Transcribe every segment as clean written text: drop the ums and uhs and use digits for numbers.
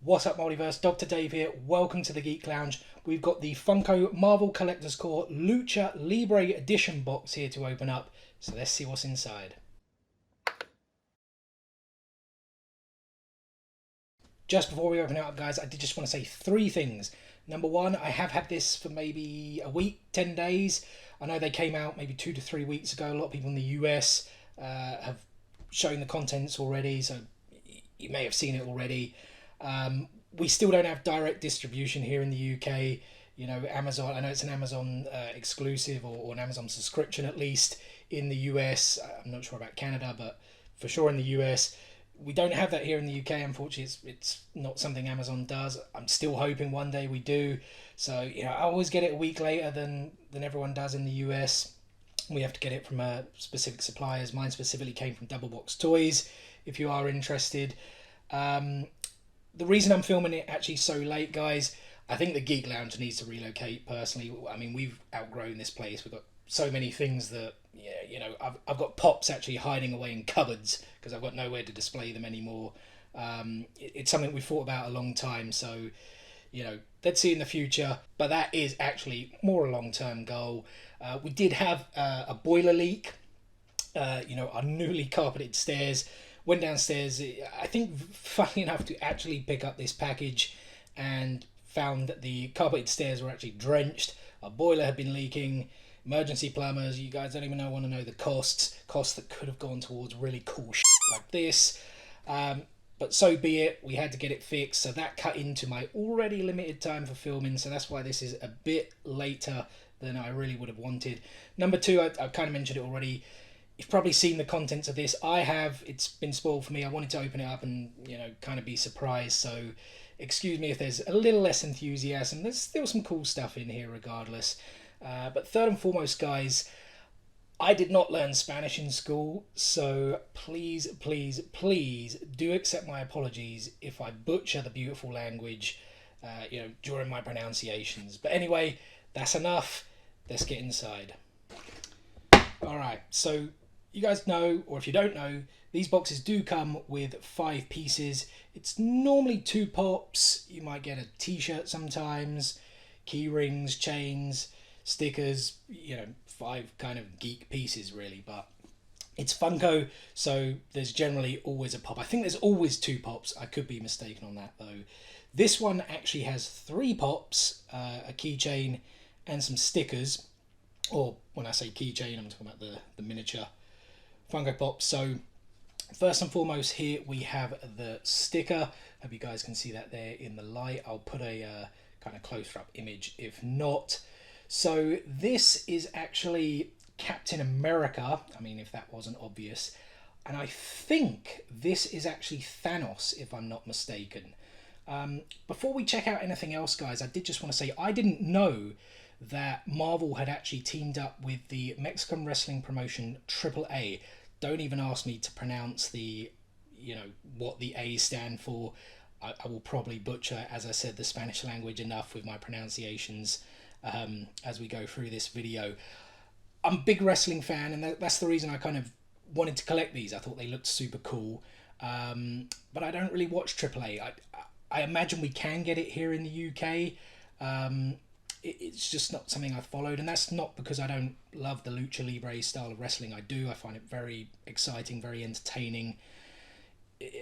What's up, Multiverse? Dr. Dave here. Welcome to the Geek Lounge. We've got the Funko Marvel Collector's Core Lucha Libre Edition box here to open up. So let's see what's inside. Just before we open it up, guys, I did just want to say three things. Number one, I have had this for maybe a week, 10 days. I know they came out maybe 2 to 3 weeks ago. A lot of people in the US have shown the contents already, so you may have seen it already. We still don't have direct distribution here in the UK. You know, Amazon, I know it's an Amazon exclusive or an Amazon subscription at least in the US. I'm not sure about Canada, but for sure in the US. We don't have that here in the UK, unfortunately. It's not something Amazon does. I'm still hoping one day we do. So, you know, I always get it a week later than everyone does in the US. We have to get it from specific suppliers. Mine specifically came from Double Box Toys, if you are interested. The reason I'm filming it actually so late, guys, I think the Geek Lounge needs to relocate, personally. I mean, we've outgrown this place. We've got so many things that, yeah, you know, I've got pops actually hiding away in cupboards because I've got nowhere to display them anymore. It's something we've thought about a long time, so, you know, let's see in the future. But that is actually more a long-term goal. We did have a boiler leak. You know, our newly carpeted stairs. Went downstairs, I think, funny enough, to actually pick up this package and found that the carpeted stairs were actually drenched. Our boiler had been leaking. Emergency plumbers, you guys don't even want to know the costs that could have gone towards really cool shit like this. But so be it, we had to get it fixed, so that cut into my already limited time for filming, so that's why this is a bit later than I really would have wanted. Number two, I've kind of mentioned it already. You've probably seen the contents of this. I have. It's been spoiled for me. I wanted to open it up and, you know, kind of be surprised. So excuse me if there's a little less enthusiasm. There's still some cool stuff in here regardless. But third and foremost, guys, I did not learn Spanish in school. So please, please, please do accept my apologies if I butcher the beautiful language, you know, during my pronunciations. But anyway, that's enough. Let's get inside. All right, so you guys know, or if you don't know, these boxes do come with 5 pieces. It's normally 2 pops. You might get a t-shirt sometimes, key rings, chains, stickers, you know, 5 kind of geek pieces really, but it's Funko, so there's generally always a pop. I think there's always 2 pops. I could be mistaken on that though. This one actually has 3 pops, a keychain and some stickers. Or when I say keychain, I'm talking about the miniature Funko Pop. So first and foremost here we have the sticker. Hope you guys can see that there in the light. I'll put a kind of closer up image if not. So this is actually Captain America. I mean, if that wasn't obvious. And I think this is actually Thanos, if I'm not mistaken. Before we check out anything else, guys, I did just want to say I didn't know that Marvel had actually teamed up with the Mexican wrestling promotion AAA. Don't even ask me to pronounce the, you know, what the A stand for. I will probably butcher, as I said, the Spanish language enough with my pronunciations as we go through this video. I'm a big wrestling fan, and that's the reason I kind of wanted to collect these. I thought they looked super cool, but I don't really watch AAA. I imagine we can get it here in the UK. It's just not something I've followed, and that's not because I don't love the Lucha Libre style of wrestling. I do. I find it very exciting, very entertaining.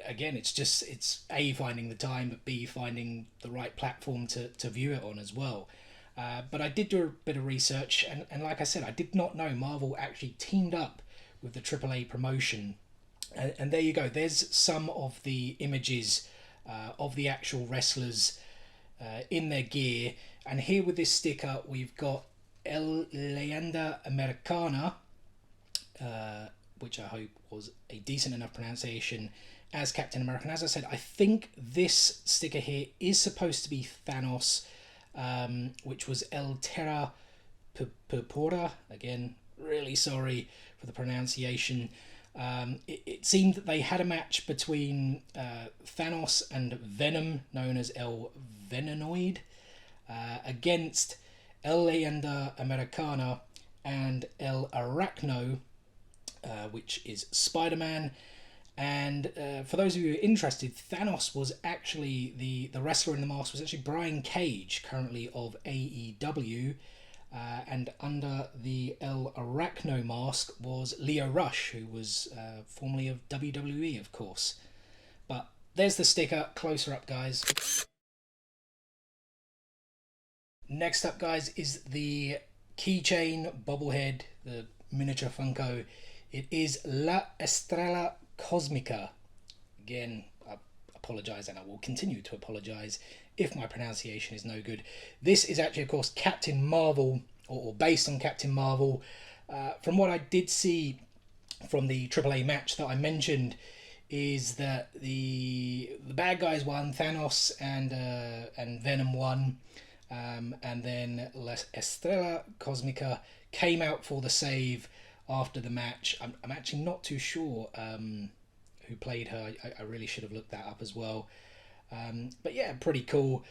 Again, it's A, finding the time, but B, finding the right platform to view it on as well. But I did do a bit of research, and like I said, I did not know Marvel actually teamed up with the AAA promotion. And there you go. There's some of the images of the actual wrestlers in their gear. And here with this sticker, we've got El Leyenda Americana, which I hope was a decent enough pronunciation, as Captain America. And as I said, I think this sticker here is supposed to be Thanos, which was El Terra Purpura. Again, really sorry for the pronunciation. It seemed that they had a match between Thanos and Venom, known as El Venenoid, against El Leyenda Americana and El Arachno, which is Spider-Man. And for those of you who are interested, Thanos was actually the wrestler in the mask was actually Brian Cage, currently of AEW. And under the El Arachno mask was Lio Rush, who was formerly of WWE, of course. But there's the sticker, closer up, guys. Next up, guys, is the keychain bobblehead, the miniature Funko. It is La Estrella Cosmica. Again, I apologise, and I will continue to apologise if my pronunciation is no good. This is actually, of course, Captain Marvel, or based on Captain Marvel. From what I did see from the AAA match that I mentioned, is that the bad guys won, Thanos and Venom won, and then La Estrella Cosmica came out for the save after the match. I'm actually not too sure who played her. I really should have looked that up as well. But yeah, pretty cool.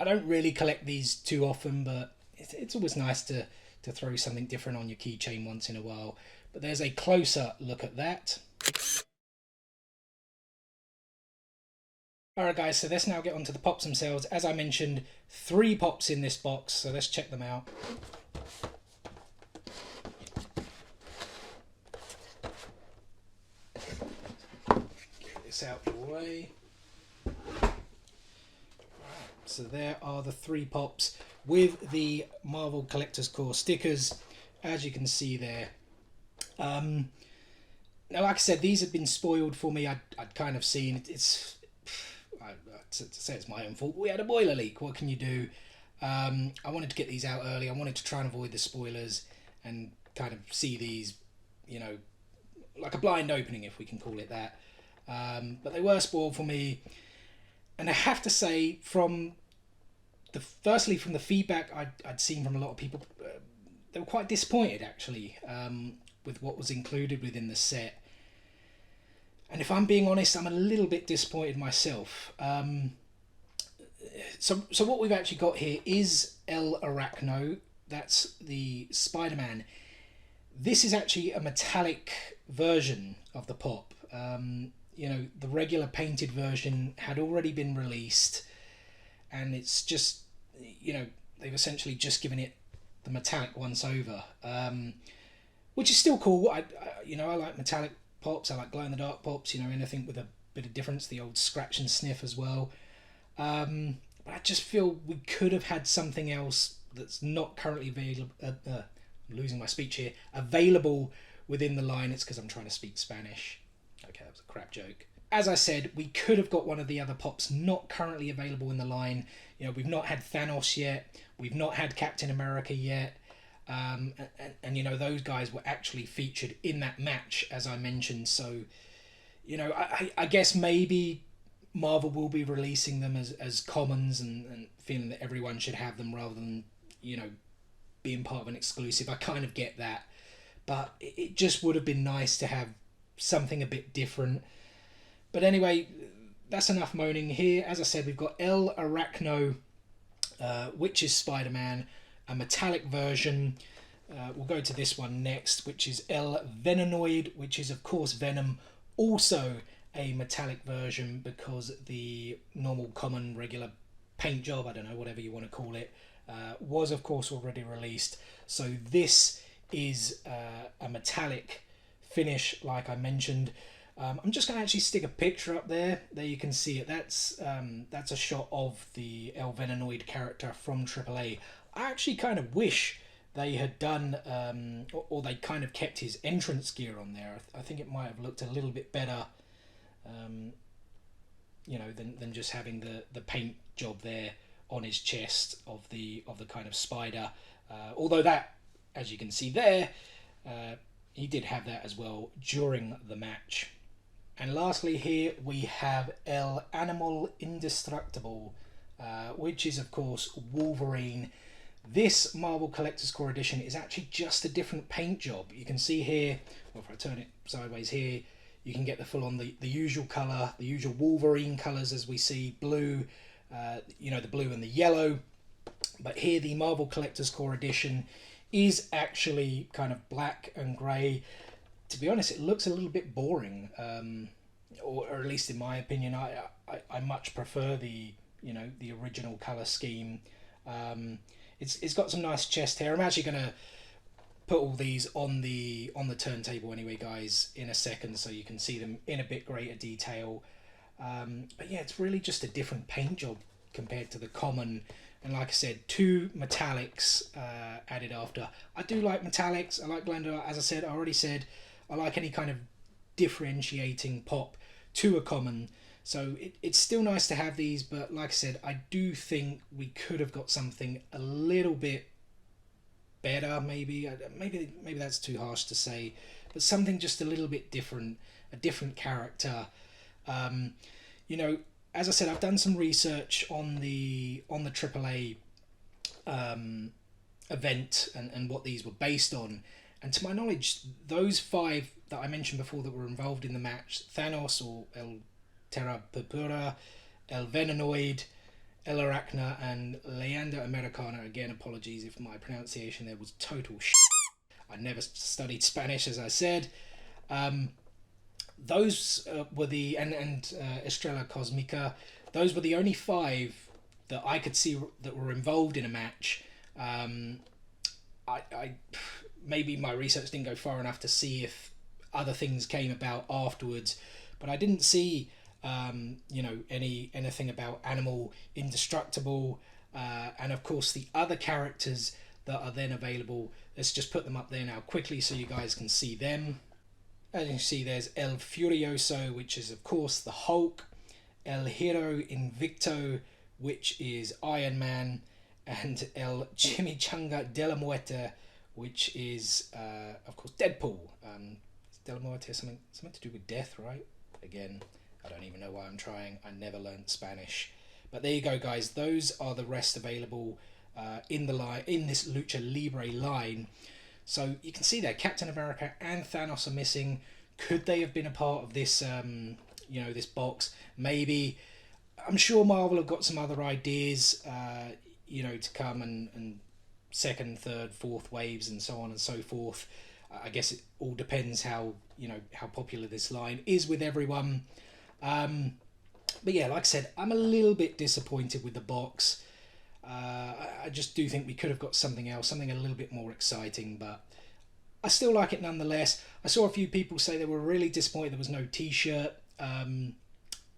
I don't really collect these too often, but it's always nice to throw something different on your keychain once in a while. But there's a closer look at that. Alright guys, so let's now get on to the pops themselves. As I mentioned, 3 pops in this box, so let's check them out. Get this out of the way. Right, so there are the 3 pops with the Marvel Collector's Core stickers, as you can see there. Now, like I said, these have been spoiled for me. I'd kind of seen it's. To say it's my own fault. We had a boiler leak. What can you do? I wanted to get these out early. I wanted to try and avoid the spoilers and kind of see these, you know, like a blind opening, if we can call it that. But they were spoiled for me, and I have to say, firstly from the feedback I'd seen from a lot of people, they were quite disappointed actually with what was included within the set. And if I'm being honest, I'm a little bit disappointed myself. So what we've actually got here is El Arachno. That's the Spider-Man. This is actually a metallic version of the pop. You know, the regular painted version had already been released, and it's just, you know, they've essentially just given it the metallic once over, which is still cool. I like metallic pops. I like glow in the dark pops. You know, anything with a bit of difference. The old scratch and sniff as well. But I just feel we could have had something else that's not currently available. I'm losing my speech here. Available within the line. It's because I'm trying to speak Spanish. Okay, that was a crap joke. As I said, we could have got one of the other pops not currently available in the line. You know, we've not had Thanos yet. We've not had Captain America yet. And you know, those guys were actually featured in that match, as I mentioned. So, you know, I guess maybe Marvel will be releasing them as commons and feeling that everyone should have them rather than, you know, being part of an exclusive. I kind of get that. But it just would have been nice to have something a bit different. But anyway, that's enough moaning here. As I said, we've got El Arachno, which is Spider-Man, a metallic version. We'll go to this one next, which is El Venenoid, which is, of course, Venom. Also a metallic version because the normal, common, regular paint job, I don't know, whatever you want to call it, was, of course, already released. So this is a metallic finish, like I mentioned. I'm just going to actually stick a picture up there. There you can see it. That's a shot of the El Venenoid character from AAA. I actually kind of wish they had done, or they kind of kept his entrance gear on there. I think it might have looked a little bit better, you know, than just having the paint job there on his chest of the kind of spider. Although that, as you can see there, he did have that as well during the match. And lastly here we have El Animal Indestructible, which is of course Wolverine. This Marvel Collector's Core Edition is actually just a different paint job. You can see here, well, if I turn it sideways here, you can get the full on the usual colour, the usual Wolverine colours as we see, blue, you know, the blue and the yellow. But here the Marvel Collector's Core Edition is actually kind of black and grey. To be honest, it looks a little bit boring. or at least in my opinion, I much prefer the, you know, the original color scheme. It's got some nice chest hair. I'm actually gonna put all these on the turntable anyway, guys, in a second, so you can see them in a bit greater detail. But yeah, it's really just a different paint job compared to the common. And like I said, 2 metallics added after. I do like metallics. I like blender. As I said, I already said, I like any kind of differentiating pop to a common. So it's still nice to have these, but like I said, I do think we could have got something a little bit better, maybe that's too harsh to say, but something just a little bit different, a different character. You know, as I said, I've done some research on the AAA event and what these were based on, and to my knowledge, those 5 that I mentioned before that were involved in the match, Thanos or El Terra Purpura, El Venenoid, El Arachna, and Leander Americana. Again, apologies if my pronunciation there was total shit. I never studied Spanish, as I said. Those were the and Estrella Cosmica. Those were the only 5 that I could see that were involved in a match. I maybe my research didn't go far enough to see if other things came about afterwards, but I didn't see you know, anything about Animal Indestructible, and of course the other characters that are then available. Let's just put them up there now quickly so you guys can see them. As you can see, there's El Furioso, which is of course the Hulk, El Hero Invicto, which is Iron Man, and El Chimichanga de la Muerte, which is of course Deadpool. De la Muerte something to do with death, right? Again, I don't even know why I'm trying. I never learned Spanish. But there you go, guys. Those are the rest available in this Lucha Libre line. So you can see there, Captain America and Thanos are missing. Could they have been a part of this, you know, this box? Maybe. I'm sure Marvel have got some other ideas, you know, to come and second, third, fourth waves and so on and so forth. I guess it all depends how, you know, how popular this line is with everyone. But yeah, like I said, I'm a little bit disappointed with the box. I just do think we could have got something else, something a little bit more exciting, but I still like it nonetheless. I saw a few people say they were really disappointed there was no t-shirt,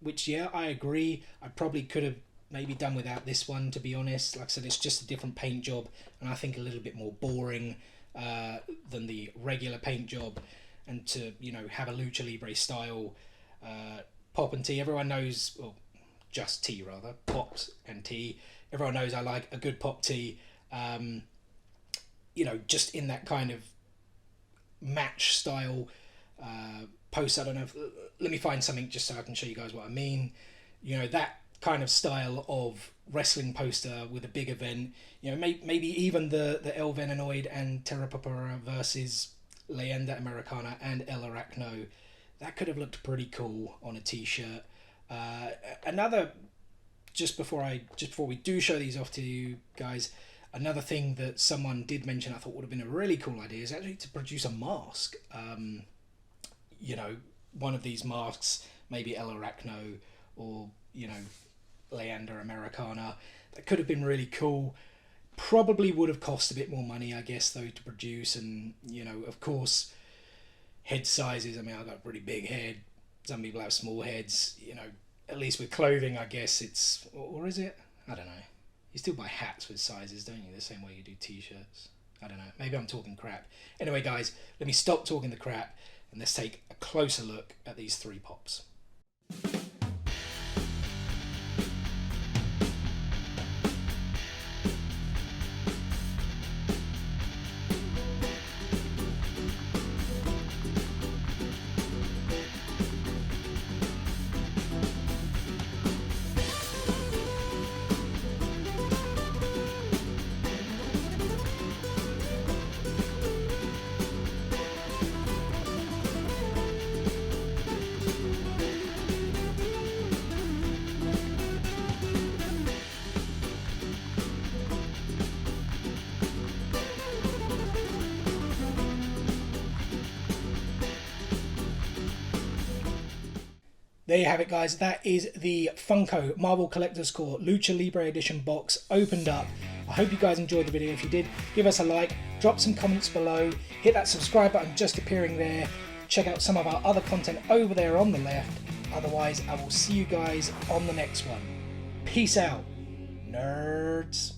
which, yeah, I agree. I probably could have maybe done without this one, to be honest. Like I said, it's just a different paint job, and I think a little bit more boring than the regular paint job. And to, you know, have a Lucha Libre style pop and tee. Everyone knows, well, just tee rather, pops and tee. Everyone knows I like a good pop tee. You know, just in that kind of match style post. I don't know. Let me find something just so I can show you guys what I mean. You know, that kind of style of wrestling poster with a big event. You know, maybe even the El Venenoid and Terra Purpura versus Leyenda Americana and El Arachno. That could have looked pretty cool on a t-shirt. Another, just before we do show these off to you guys, another thing that someone did mention I thought would have been a really cool idea is actually to produce a mask. You know, one of these masks, maybe El Arachno or, you know, Leander Americana. That could have been really cool. Probably would have cost a bit more money, I guess, though, to produce. And, you know, of course, head sizes. I mean, I've got a pretty big head. Some people have small heads. You know, at least with clothing, I guess it's... Or is it? I don't know. You still buy hats with sizes, don't you? The same way you do t-shirts. I don't know. Maybe I'm talking crap. Anyway, guys, let me stop talking the crap and let's take a closer look at these 3 pops. there you have it, guys. That is the Funko Marvel Collector's Corps Lucha Libre Edition box opened up. I hope you guys enjoyed the video. If you did, give us a like, drop some comments below, hit that subscribe button just appearing there. Check out some of our other content over there on the left. Otherwise, I will see you guys on the next one. Peace out, nerds.